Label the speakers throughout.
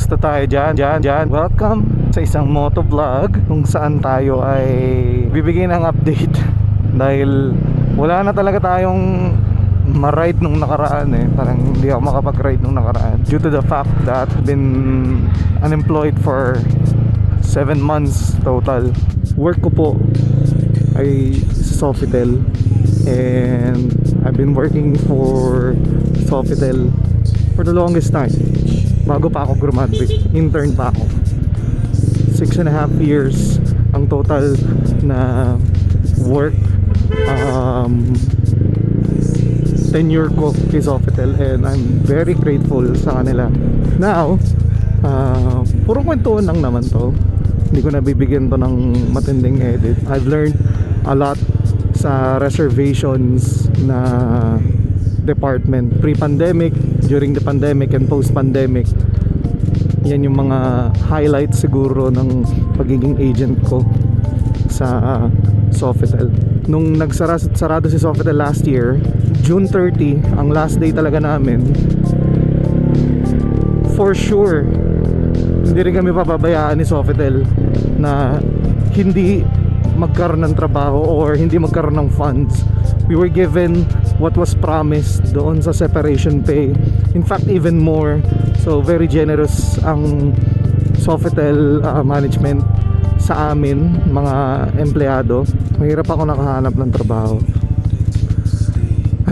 Speaker 1: Kamusta tayo dyan? Welcome sa isang motovlog kung saan tayo ay bibigyan ng update dahil wala na talaga tayong ma-ride nung nakaraan Parang hindi ako makapag-ride nung nakaraan due to the fact that I've been unemployed for 7 months total. Work ko po ay sa Sofitel, and I've been working for Sofitel for the longest time. Bago pa ako graduate, intern pa ako. 6.5 years ang total na work tenure ko kay Sofitel, and I'm very grateful sa kanila. Now, puro kwentuhan lang naman to, hindi ko nabibigyan to ng matinding edit. I've learned a lot sa reservations na department, pre-pandemic, during the pandemic, and post-pandemic. Yan yung mga highlights siguro ng pagiging agent ko sa Sofitel. Nung sarado si Sofitel last year, June 30 ang last day talaga namin. For sure, hindi rin kami papabayaan ni Sofitel na hindi magkaroon ng trabaho or hindi magkaroon ng funds. We were given what was promised doon sa separation pay, in fact even more. So very generous ang Sofitel management sa amin, mga empleyado. Mahirap ako nakahanap ng trabaho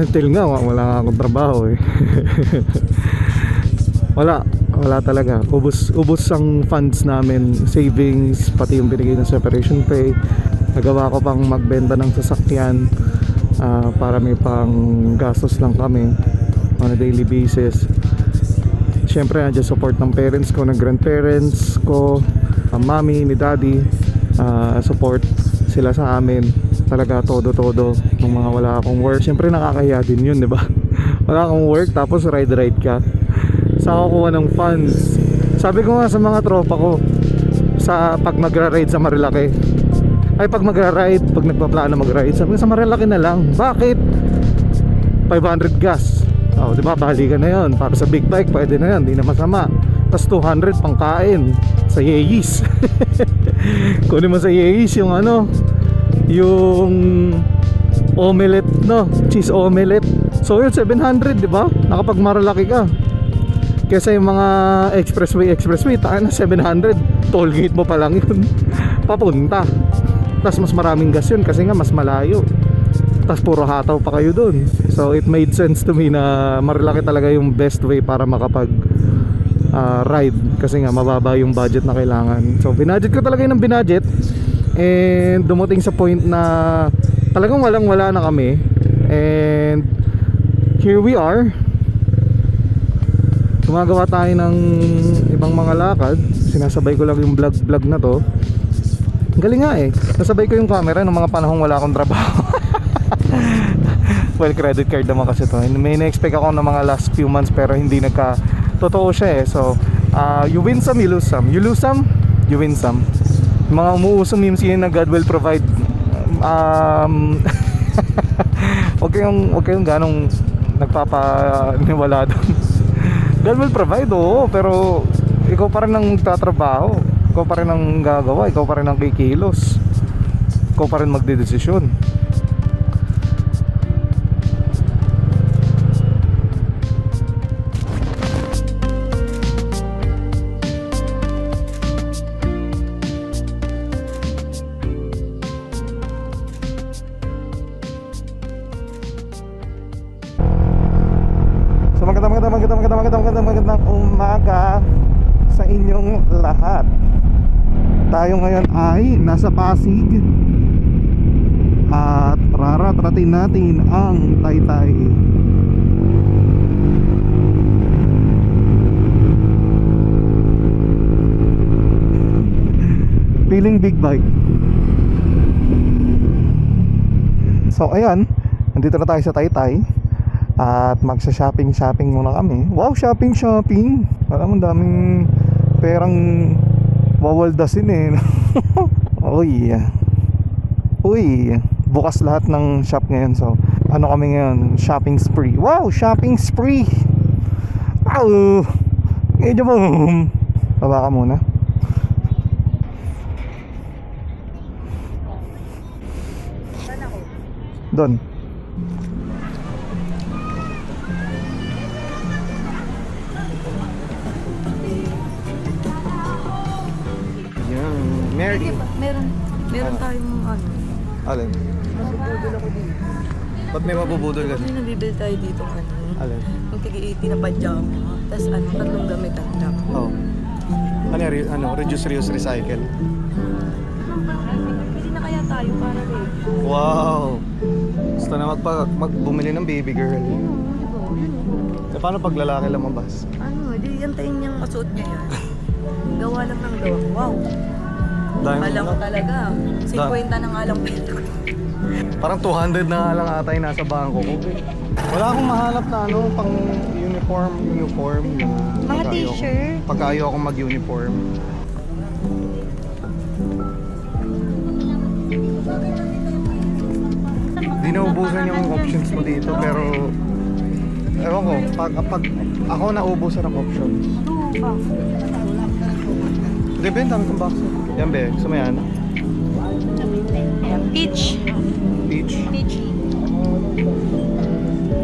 Speaker 1: until nga wala nga akong trabaho wala talaga. Ubos ang funds namin, savings, pati yung binigay ng separation pay. Nagawa ko pang magbenta ng sasakyan para may pang gastos lang kami on a daily basis. Siyempre nandiyan support ng parents ko, ng grandparents ko, mami, ni daddy, support sila sa amin. Talaga todo nung mga wala akong work. Siyempre nakakahiya din yun, diba? Wala akong work tapos ride ka. Sa kukuha ng funds. Sabi ko nga sa mga tropa ko, pag magra-ride sa Marilaki, pag nagpaplano mag-ride, sabi ko sa Marilaki na lang. Bakit? 500 gas. Diba, bahali ka na yun. Para sa big bike, pwede na yun, di na masama. Tapos 200 pang kain sa Yeeys. Kunin mo sa Yeeys yung yung omelette, cheese omelette. So yun, 700, diba? Nakapag Marilaki ka. Kesa yung mga expressway, tayo na 700. Tollgate mo pa lang yun papunta. Tapos mas maraming gas yun kasi nga mas malayo. Tapos puro hataw pa kayo dun. So it made sense to me na Marilaki talaga yung best way para makapag ride, kasi nga mababa yung budget na kailangan. So binudget ko talaga yung binudget, and dumating sa point na talagang wala na kami. And here we are, gumagawa tayo ng ibang mga lakad. Sinasabay ko lang yung vlog na to. Galing nga nasabay ko yung camera ng mga panahong wala akong trabaho. Well, credit card naman kasi to. May na-expect ako ng mga last few months, pero hindi totoo siya So you win some, you lose some. You lose some, you win some. Mga umuusong memes yun na God will provide. Huwag kayong ganong nagpapaniwala doon. God will provide, pero ikaw pa rin ang tatrabaho, ikaw pa rin ang gagawa, ikaw pa rin ang kikilos, ikaw pa rin magdedesisyon. Magandang umaga sa inyong lahat. Tayo ngayon ay nasa Pasig at raratratin natin ang Taytay. Feeling big bike. So ayan, nandito na tayo sa Taytay at magsa-shopping muna kami. Wow, shopping. Alam mo, daming perang wawaldasin Uy, bukas lahat ng shop ngayon. So kami ngayon, shopping spree. Wow, shopping spree. Medyo Baba ka muna.
Speaker 2: Saan ako?
Speaker 1: Doon. Yan. Mary.
Speaker 2: Sige pa, meron tayong ano.
Speaker 1: Alin?
Speaker 2: Mabubudol ako dito.
Speaker 1: Ba't may mabubudol ka?
Speaker 2: May nabibili tayo dito ano.
Speaker 1: Alin?
Speaker 2: Yung tigi-80 na pajama. Tapos ano, 3 gamitan lang.
Speaker 1: Oh. Ano yan? Ano? Reduce, reuse, recycle.
Speaker 2: Pili na kaya tayo para rin.
Speaker 1: Wow! Gusto na bumili ng baby girl. E paano pag lalaki lumabas?
Speaker 2: Ano, di yantayin niyang masuot niya yan. Gawa lang ng gawa. Wow!
Speaker 1: Dahil
Speaker 2: Alam ko talaga. 50 na nga lang pera ko.
Speaker 1: parang 200 na nga lang ata yung nasa bangko ko. Wala akong mahanap na ano, pang uniform.
Speaker 2: Mga t-shirt.
Speaker 1: Pagka ayaw akong mag-uniform. Di naubusan yung options mo dito, pero ewan ko, pag ako naubusan ng options. Hindi ba yung dami kong box? Yan be, gusto mo yan?
Speaker 2: Peach.
Speaker 1: Peach?
Speaker 2: Peach.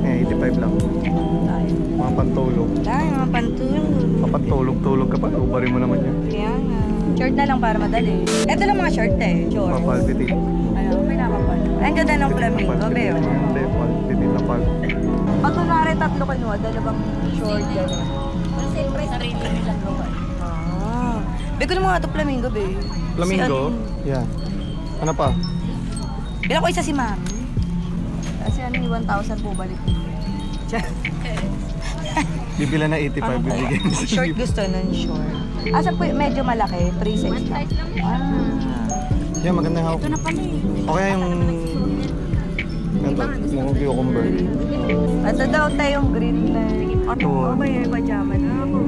Speaker 1: Eh, 85 lang. Mga pantulog.
Speaker 2: Tayo, mga pantulog.
Speaker 1: Papantulog-tulog ka pa, ubarin mo naman yan.
Speaker 2: Kaya nga. Short na lang para madali. Ito lang mga short eh. Short.
Speaker 1: Papalpitin.
Speaker 2: Ano, may nakapal. Ay, ang ganda ng flamingo, Beo.
Speaker 1: Hindi, palpitin na pal.
Speaker 2: Pag kunwari 3 kinuha, 2 short gano'n. Siyempre, sarili nilang gawa. Ah. Beko ng mga ito flamingo, Be.
Speaker 1: Flamingo?
Speaker 2: Si
Speaker 1: Yeah. Ano pa?
Speaker 2: Bilang ko isa si Mami. Kasi ano yung 1,000 po balik.
Speaker 1: Bibila na 85, bibigyan sa
Speaker 2: Short gusto nun, short. Asa po medyo malaki, 3 size lang. Ah.
Speaker 1: Yeah, magandang hawak.
Speaker 2: Ito na pala eh.
Speaker 1: Okay yung... Ito, yung cucumber.
Speaker 2: Ito daw tayo yung green na.
Speaker 1: Ito.
Speaker 2: Oh, may pajama na ako.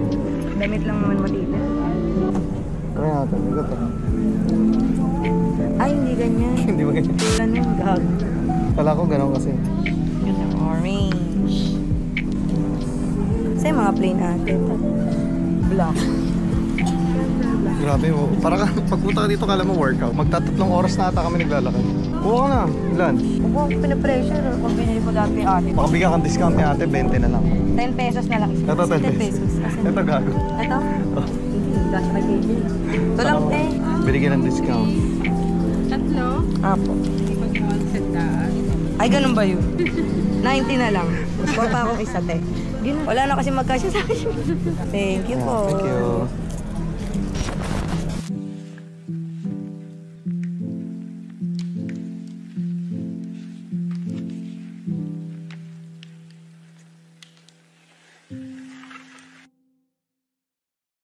Speaker 2: Damit lang naman matita.
Speaker 1: Kaya natin, ito.
Speaker 2: Ay, hindi ganyan.
Speaker 1: Hindi ba ganyan?
Speaker 2: Ganyan, gag.
Speaker 1: Kala ko gano'n kasi.
Speaker 2: Ganda orange. Sa mga plain natin. Black.
Speaker 1: Grabe, oh. Para pagpunta ka dito, kala mo workout. Magtatatlong oras na ata kami naglalakad. Oo na, ilan?
Speaker 2: Huwag pinapressure kung binili ko dati ate.
Speaker 1: Baka bigyan kang discount ni ate, 20 na lang.
Speaker 2: 10 pesos na lang isa.
Speaker 1: Ito, 10
Speaker 2: 10
Speaker 1: pesos.
Speaker 2: Asan?
Speaker 1: Ito gago.
Speaker 2: Ito?
Speaker 1: Oh.
Speaker 2: Hindi, gash kay KJ. Ito lang, te.
Speaker 1: Binigyan ng discount.
Speaker 3: Tatlo?
Speaker 2: Apo.
Speaker 3: Hindi ko naman sandaan.
Speaker 2: Ay, ganun ba yun? 90 na lang. Huwag pa akong isa, te. Wala na kasi magkasya sa akin. Thank you po.
Speaker 1: Thank you.